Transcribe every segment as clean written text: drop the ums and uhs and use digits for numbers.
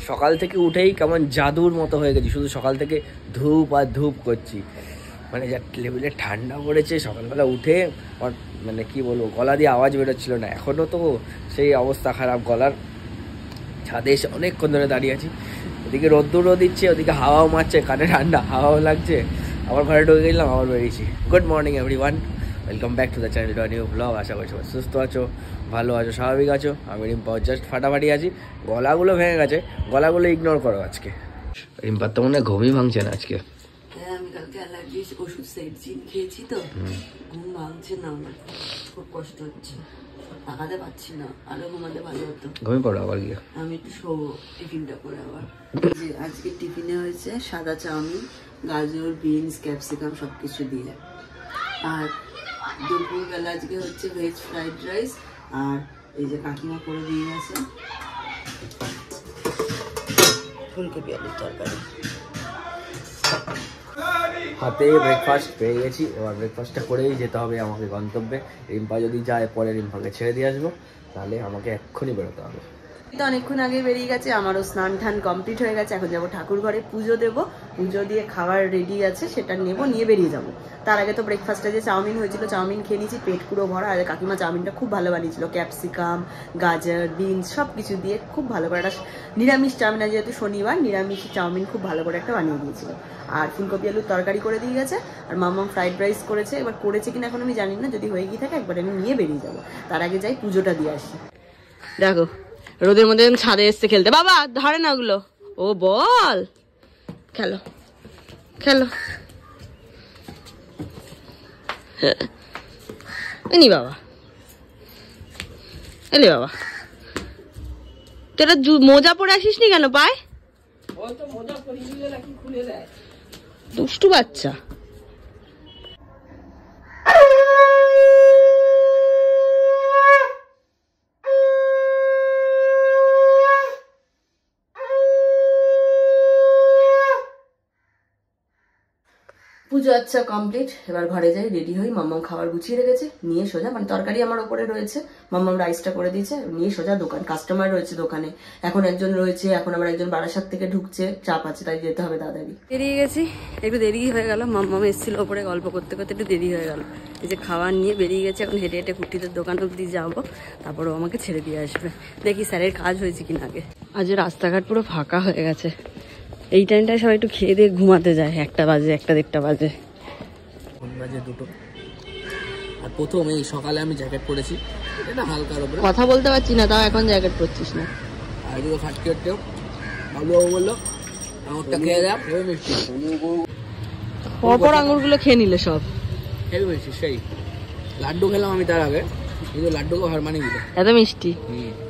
সকাল থেকে উঠেই কেমন জাদুর মতো হয়ে গেছি, শুধু সকাল থেকে ধূপ আর ধূপ করছি। মানে যা লেভেলে ঠান্ডা পড়েছে, সকালবেলা উঠে মানে কি বলবো, গলা দিয়ে আওয়াজ বেরোচ্ছিল না। এখনও তো সেই অবস্থা খারাপ গলার। ছাদে এসে অনেকক্ষণ ধরে দাঁড়িয়ে আছি, ওদিকে রোদ্দুরও দিচ্ছে, ওদিকে হাওয়াও মারছে, কানে ঠান্ডা হাওয়াও লাগছে। আবার ঘরে ঢুকে গেলাম, আবার বেরিয়েছি। Good morning everyone, welcome back to the channel to new blog. আশা করি সবাই সুস্থ আছো, ভালো আছো, স্বাভাবিক আছো। আমি রিম্পা জাস্ট ফাটাফাটি আছি। গলাগুলো ভেঙে গেছে, গলাগুলো ইগনোর করো আজকে। রিম্পার তো মনে হয় ঘুমই ভাঙছে না আজকে। হ্যাঁ, আমি কালকে অ্যালার্জির ওষুধ সেটজিন খেয়েছি তো, ঘুম ভাঙছে না, আমার খুব কষ্ট হচ্ছে, তাকাতে পারছি না, আরো ঘুমাতে ভালো হতো। ঘুমিয়ে পড়ো আবার গিয়ে। আমি একটু শোবো টিফিনটা করে। আবার যে আজকে টিফিনে হয়েছে সাদা চাউমিন, গাজর, বিনস, ক্যাপসিকাম সবকিছু দিয়ে। আর দুপুরবেলা আজকে হচ্ছে ভেজ ফ্রাইড রাইস, আর এই যে কাকিমা করে দিয়ে গেছে ফুলকপি আলুর তরকারি। হাতে ব্রেকফাস্ট পেয়ে গেছি, এবার ব্রেকফাস্টটা করেই যেতে হবে আমাকে গন্তব্যে। রিম্পা যদি যায় পরে রিম্পাকে ছেড়ে দিয়ে আসবো, তাহলে আমাকে এক্ষুনি বেরোতে হবে। তো অনেকক্ষণ আগে বেরিয়ে গেছে, আমারও স্নান টান কমপ্লিট হয়ে গেছে। এখন যাবো ঠাকুর ঘরে, পুজো দেবো, পুজো দিয়ে খাবার রেডি আছে, সেটা নেবো, নিয়ে বেরিয়ে যাবো। তার আগে তো ব্রেকফাস্টে যে চাউমিন হয়েছিল, চাউমিন খেয়ে নিয়েছি, পেট পুরো ভরা। আর কাকিমা চাউমিনটা খুব ভালো বানিয়েছিল, ক্যাপসিকাম, গাজর, বিনস সব কিছু দিয়ে খুব ভালো করে একটা নিরামিষ চাউমিন, যেহেতু শনিবার নিরামিষ চাউমিন খুব ভালো করে একটা বানিয়ে দিয়েছিল। আর ফুলকপি আলুর তরকারি করে দিয়ে গেছে, আর মাম্মাম ফ্রাইড রাইস করেছে। এবার করেছে কিনা এখন আমি জানি না, যদি হয়ে গিয়ে থাকে একবার আমি নিয়ে বেরিয়ে যাবো। তার আগে যাই পুজোটা দিয়ে আসি। দেখো রোদের মধ্যে ছাদে এসছে খেলতে, বাবা ধরে না ওগুলো, ও বল খেলো খেলো এনি বাবা, এলি বাবা, তোরা মোজা পরে আসিস নি কেন পায়? দুষ্টু বাচ্চা। পুজো আচ্ছা কমপ্লিট, এবার ঘরে যাই, রেডি হই। মাম্মাম খাবার গুছিয়ে রেখেছে, নিয়ে সোজা, মানে তরকারি আমার ওপরে রয়েছে, মাম্মাম রাইসটা করে দিয়েছে, নিয়ে সোজা দোকান। কাস্টমার রয়েছে দোকানে, এখন একজন রয়েছে, এখন আবার একজন বারাসাত থেকে ঢুকছে, চাপ আছে, তাই যেতে হবে তাড়াতাড়ি। বেরিয়ে গেছি, একটু দেরি হয়ে গেল, মাম্মাম এসেছিল ওপরে, গল্প করতে করতে একটু দেরি হয়ে গেল। এই যে খাবার নিয়ে বেরিয়ে গেছে, এখন হেঁটে হেঁটে কুটিদের দোকান অব্দি যাবো, তারপর ও আমাকে ছেড়ে দিয়ে আসবে। দেখি স্যারের কাজ হয়েছে কিনা আগে। আজ রাস্তাঘাট পুরো ফাঁকা হয়ে গেছে, এই টাইমটায় সবাই একটু খেয়ে দিয়ে ঘুমাতে যায়, 1টা বাজে, 1টা-1:30 বাজে। বাজে 2টো। আর প্রথম এই সকালে আমি জ্যাকেট পরেছি, এটা হালকার উপরে, কথা বলতে পারছি না, তাও এখন জ্যাকেট পরছিস না। আর এদিকে ফাটকে উঠতেও বাবুবাবু বললো আঙুরটা খেয়ে দেয়, হেবি মিষ্টি। পরপর আঙুরগুলো খেয়ে নিলে সব হেবি মিষ্টি, সেই লাড্ডু খেলাম আমি তার আগে, কিন্তু লাড্ডুকে হার মানিয়ে দিল, এত মিষ্টি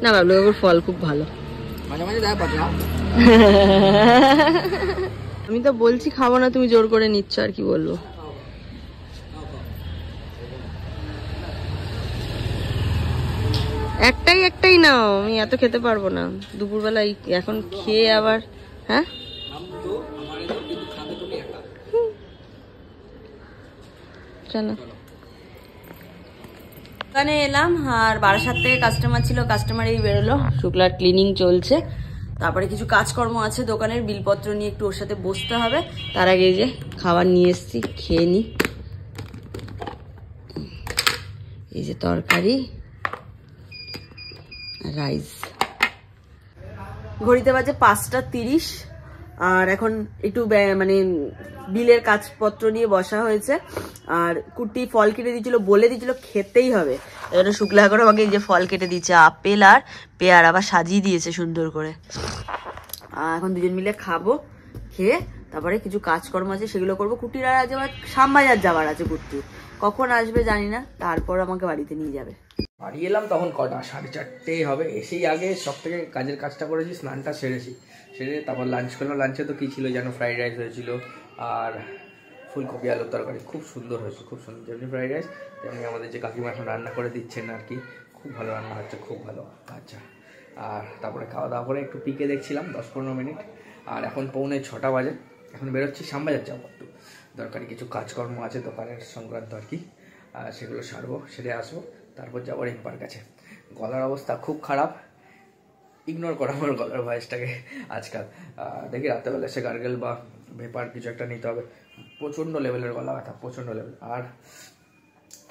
না। বাবলু বাবুর ফল খুব ভালো, মাঝে মাঝে দেয় পাতলা। আমি তো বলছি খাবো না, তুমি জোর করে নিচ্ছ, আর কি বলবো। একটাই নাও, আমি এত খেতে পারবো না দুপুরবেলায়, এখন খেয়ে আবার। হ্যাঁ চলো, দোকানে এলাম, আর বারাসাত থেকে কাস্টমার ছিল, কাস্টমার এই বেরোলো, শুক্লার ক্লিনিং চলছে। তারপরে কিছু কাজকর্ম আছে দোকানের, বিলপত্র নিয়ে একটু ওর সাথে বসতে হবে। তার আগে এই যে খাবার নিয়ে এসছি, খেয়ে নি। এই যে তরকারি, রাইস। ঘড়িতে বাজে 5টা 30, আর এখন একটু মানে বিলের কাজপত্র নিয়ে বসা হয়েছে। আর কুটি ফল কেটে দিয়েছিল, বলে দিয়েছিল খেতেই হবে, এজন্য শুক্লা করে আমাকে এই যে ফল কেটে দিচ্ছে, আপেল আর পেয়ারা, আবার সাজিয়ে দিয়েছে সুন্দর করে। এখন দুজন মিলে খাবো, খেয়ে তারপরে কিছু কাজকর্ম আছে সেগুলো করবো। কুটির আর আজ আবার শ্যামবাজার যাওয়ার আছে, কুটি কখন আসবে জানি না, তারপর আমাকে বাড়িতে নিয়ে যাবে। বাড়ি এলাম তখন কটা, 4:30 হবে। এসেই আগে সব থেকে কাজের কাজটা করেছি, স্নানটা সেরে তারপর লাঞ্চ করলাম। লাঞ্চে তো কী ছিল যেন, ফ্রাইড রাইস হয়েছিল আর ফুলকপি আলুর তরকারি, খুব সুন্দর হয়েছে, খুব সুন্দর। যেমনি ফ্রাইড রাইস তেমনি আমাদের যে কাকিমা এখন রান্না করে দিচ্ছেন আর কি, খুব ভালো রান্না হচ্ছে, খুব ভালো। আচ্ছা, আর তারপরে খাওয়া দাওয়া করে একটু পিকে দেখছিলাম 10-15 মিনিট। আর এখন 6:45 বাজে, এখন বেরোচ্ছি শ্যামবাজার যাবো, একটু দরকারি কিছু কাজকর্ম আছে দোকানের সংক্রান্ত আর কি, সেগুলো সারবো, সেরে আসবো, তারপর যাবো রিম্পার কাছে। গলার অবস্থা খুব খারাপ, ইগনোর করা আমার গলার ভয়েসটাকে আজকাল। দেখি রাত্রেবেলা এসে গার্গেল বা ভেপার কিছু একটা নিতে হবে। প্রচণ্ড লেভেলের গলা ব্যথা, প্রচণ্ড লেভেল। আর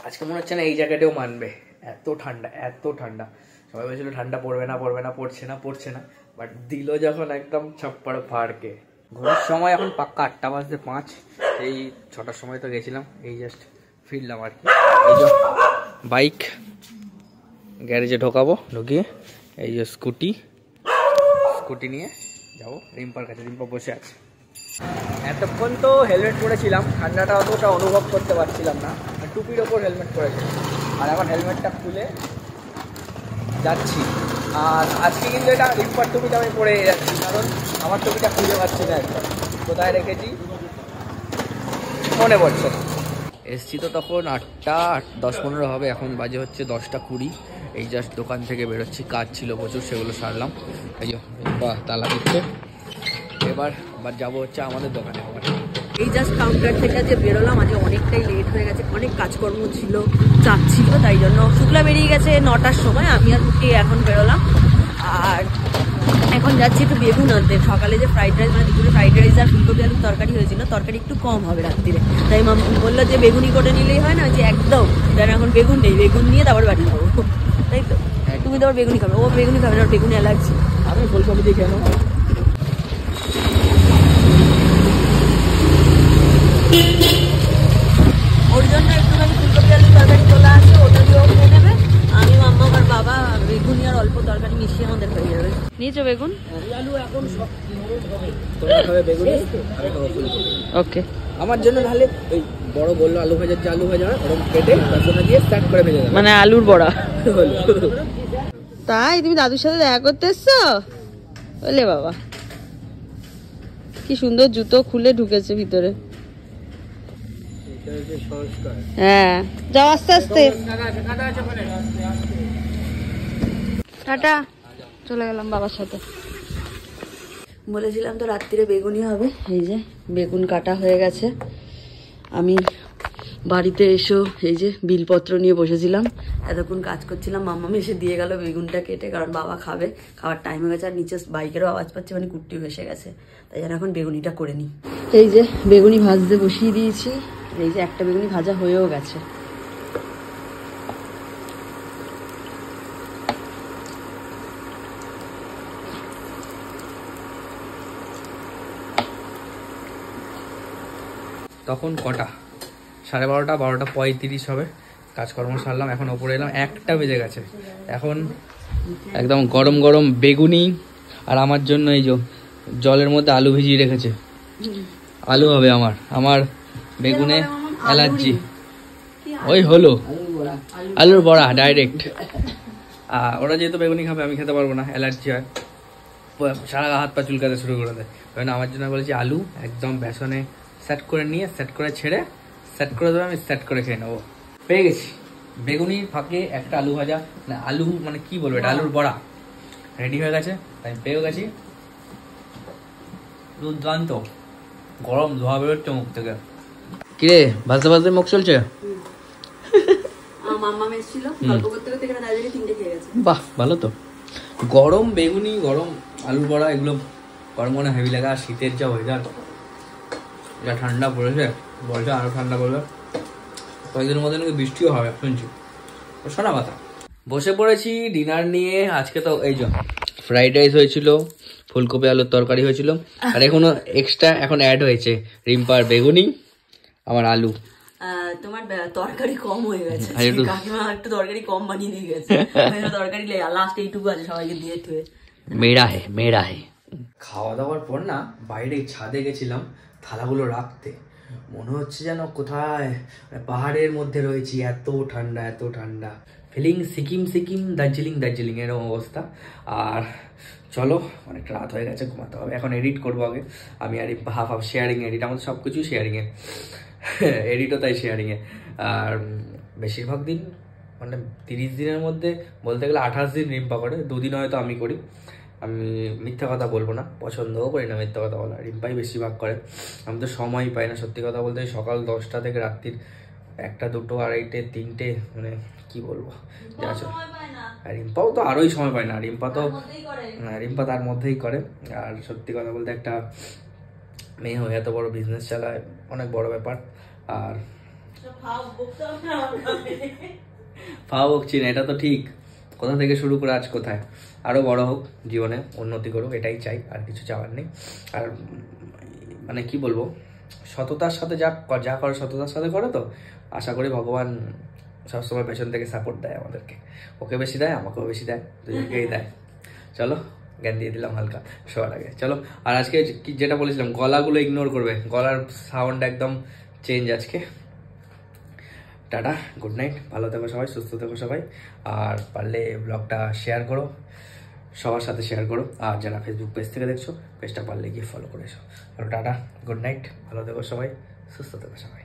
আজকে মনে হচ্ছে না এই জায়গাটাও মানবে, এত ঠান্ডা, এত ঠান্ডা। সবাই বলছিল ঠান্ডা পড়বে না, পড়ছে না, বাট দিল যখন একদম ছাপ্পাড় ফাড়কে। ঘোরার সময় এখন পাক্কা 8:05, এই 6টার সময় তো গেছিলাম, এই জাস্ট ফিরলাম আর কি। এই যে বাইক গ্যারেজে ঢোকাবো, ঢুকিয়ে এই যে স্কুটি নিয়ে যাবো রিম্পার কাছে। রিম্পা বসে আছে। এতক্ষণ তো হেলমেট পরেছিলাম, ঠান্ডাটা অতটা অনুভব করতে পারছিলাম না, টুপির ওপর হেলমেট পরেছিলাম। আর এখন হেলমেটটা খুলে যাচ্ছি। আর আজকে কিন্তু এটা রিম্পার টুপিটা আমি পরে যাচ্ছি, কারণ আমার টুপিটা খুঁজে পাচ্ছি না একদম, কোথায় রেখেছি মনে পড়ছে। এসছি তো তখন 8:10-15 হবে, এখন বাজে হচ্ছে 10:20। এই জাস্ট দোকান থেকে বেরোচ্ছি, কাজ ছিল প্রচুর, সেগুলো সারলাম। এই যে বাহ, তালা দিচ্ছে। এবার যাবো হচ্ছে আমাদের দোকানে। এই জাস্ট কাউন্টার থেকে যে বেরোলাম, আজকে অনেকটাই লেট হয়ে গেছে, অনেক কাজকর্ম ছিল, চাপ ছিল, তাই জন্য শুক্লা বেরিয়ে গেছে 9টার সময়, আমি আর উঠে এখন বেরোলাম। আর এখন যাচ্ছি একটু বেগুন আনতে। সকালে যে ফ্রাইড রাইস, মানে দুপুরে ফ্রাইড রাইস আর ফুলকপি আলুর তরকারি হয়েছিল, তরকারি একটু কম হবে রাত্রিরে, তাই মাম্মু বললো যে বেগুনি করে নিলেই হয় না, যে একদম যেন এখন বেগুন নেই, বেগুন নিয়ে তারপর বাড়ি যাবো, তাই তো। তুমি তো আবার বেগুনি খাবে, ও বেগুনি খাবে না, বেগুনি অ্যালার্জি। আমি ফুলকপি দিয়ে কেন ওর জন্য একটুখানি ফুলকপি আলুর তরকারি তোলা আছে, ওটা দিয়েও খেয়ে নেবে। আমি, মাম্মা আর বাবা বেগুনি আর অল্প তরকারি মিশিয়ে আমাদের হয়ে যাবে। নিয়েছো বেগুন? ওকে। আমার জন্য তাহলে ওই বড় বললো আলু ভাজার যে আলু ভাজা ওরকম কেটে রসুন দিয়ে স্টার্ট করে ভেজে দেবে, মানে আলুর বড়া। তাই তুমি দাদুর সাথে দেখা করতে এসছো? বলে বাবা, কি সুন্দর জুতো খুলে ঢুকেছে ভিতরে। হ্যাঁ, যাও আস্তে আস্তে। টাটা, চলে গেলাম বাবার সাথে। বলেছিলাম তো রাত্রিরে বেগুনি হবে, এই যে বেগুন কাটা হয়ে গেছে। আমি বাড়িতে এসো এই যে বিলপত্র নিয়ে বসেছিলাম, এতক্ষণ কাজ করছিলাম, মাম্মা এসে দিয়ে গেল বেগুনটা কেটে, কারণ বাবা খাবে, খাওয়ার টাইম হয়ে গেছে। আর নিচে বাইকেরও আওয়াজ পাচ্ছে, মানে কুট্টিও এসে গেছে, তাই জন্য এখন বেগুনিটা করে নিই। এই যে বেগুনি ভাজতে বসিয়ে দিয়েছি, এই যে একটা বেগুনি ভাজা হয়েও গেছে। তখন কটা 12:30, 12:35 হবে। কাজকর্ম সারলাম, এখন ওপরে এলাম, 1টা বেজে গেছে। এখন একদম গরম গরম বেগুনি, আর আমার জন্য এই যে জলের মধ্যে আলু ভিজিয়ে রেখেছে। আলু হবে আমার বেগুনে অ্যালার্জি। ওই হলো আলুর বড়া ডাইরেক্ট। ওরা যেহেতু বেগুনি খাবে, আমি খেতে পারবো না, অ্যালার্জি হয়, সারা হাত পা চুলকাতে শুরু করে দেয়। আমার জন্য বলেছি আলু একদম বেসনে সেট করে নিয়ে, সেট করে ছেড়ে সেট করে দেবে, আমি সেট করে খেয়ে নেবো। পেয়ে গেছি বেগুনির ফাঁকে একটা আলু ভাজা, না আলু মানে কি বলবো, এটা আলুর বড়া রেডি হয়ে গেছে, তাই পেয়েও গেছি। দুর্দান্ত গরম ধোয়া বেরোচ্ছে মুখ থেকে। কিরে ভাজতে ভাজতে মুখ চলছে? বাহ, ভালো তো। গরম বেগুনি, গরম আলুর বড়া, এগুলো গরম মনে হেভি লাগা। শীতের যা ওয়েদার, যা ঠান্ডা পড়েছে, বলছে আরো ঠান্ডা পড়বে, কয়েকদিনের মধ্যে নাকি বৃষ্টিও হবে শুনছি, শোনা কথা। বসে পড়েছি ডিনার নিয়ে। আজকে তো এই যে ফ্রাইড রাইস হয়েছিল, ফুলকপি আলুর তরকারি হয়েছিল, আর এখনো এক্সট্রা এখন অ্যাড হয়েছে রিম্পার বেগুনি, আমার আলু। তোমার তরকারি কম হয়ে গেছে, কাকিমা একটু তরকারি কম বানিয়ে দিয়ে গেছে, তরকারি লাস্ট এইটুকু আছে, সবাইকে দিয়ে থুয়ে। মেরা হে। খাওয়া দাওয়ার পর না বাইরে ছাদে গেছিলাম থালাগুলো রাখতে, মনে হচ্ছে যেন কোথায় পাহাড়ের মধ্যে রয়েছি, এত ঠান্ডা ফিলিং। সিকিম দার্জিলিং এরকম অবস্থা। আর চলো, অনেকটা রাত হয়ে গেছে, ঘুমাতে হবে। এখন এডিট করবো আগে আমি, আর হাফ শেয়ারিং এডিট, আমাদের সব কিছুই শেয়ারিংয়ে, এডিটও তাই শেয়ারিংয়ে। আর বেশিরভাগ দিন মানে 30 দিনের মধ্যে বলতে গেলে 28 দিন রিম্পা করে, 2 দিন হয়তো আমি করি। আমি মিথ্যা কথা বলবো না, পছন্দও করি না মিথ্যা কথা বলা, রিম্পাই বেশিরভাগ করে। আমি তো সময়ই পাই না সত্যি কথা বলতে, সকাল 10টা থেকে রাত্রির 1টা 2টো 2:30 3টে, মানে কি বলবো, যা আর রিম্পাও তো আরোই সময় পায় না, রিম্পা তার মধ্যেই করে। আর সত্যি কথা বলতে একটা মেয়ে হয়ে এত বড় বিজনেস চালায়, অনেক বড় ব্যাপার। আর ফাও বকছি না, এটা তো ঠিক। কোথা থেকে শুরু করে আজ কোথায়, আরও বড় হোক, জীবনে উন্নতি করুক, এটাই চাই, আর কিছু চাওয়ার নেই। আর মানে কি বলবো, সততার সাথে যা করে সততার সাথে করে, তো আশা করি ভগবান সবসময় পেছন থেকে সাপোর্ট দেয় আমাদেরকে। ওকে বেশি দেয়, আমাকেও বেশি দেয়, দুজনকেই দেয়। চলো, জ্ঞান দিয়ে দিলাম হালকা শোয়ার আগে। চলো, আর আজকে যেটা বলেছিলাম, গলাগুলো ইগনোর করবে, গলার সাউন্ড একদম চেঞ্জ আজকে। টাটা, গুড নাইট, ভালো থেকো সবাই, সুস্থ থেকো সবাই। আর পারলে ব্লগটা শেয়ার করো, সবার সাথে শেয়ার করো। আর যারা ফেসবুক পেজ থেকে দেখছো, পেজটা পারলে গিয়ে ফলো করে এসো। আর টাটা, গুড নাইট, ভালো থেকো সবাই, সুস্থ থেকো সবাই।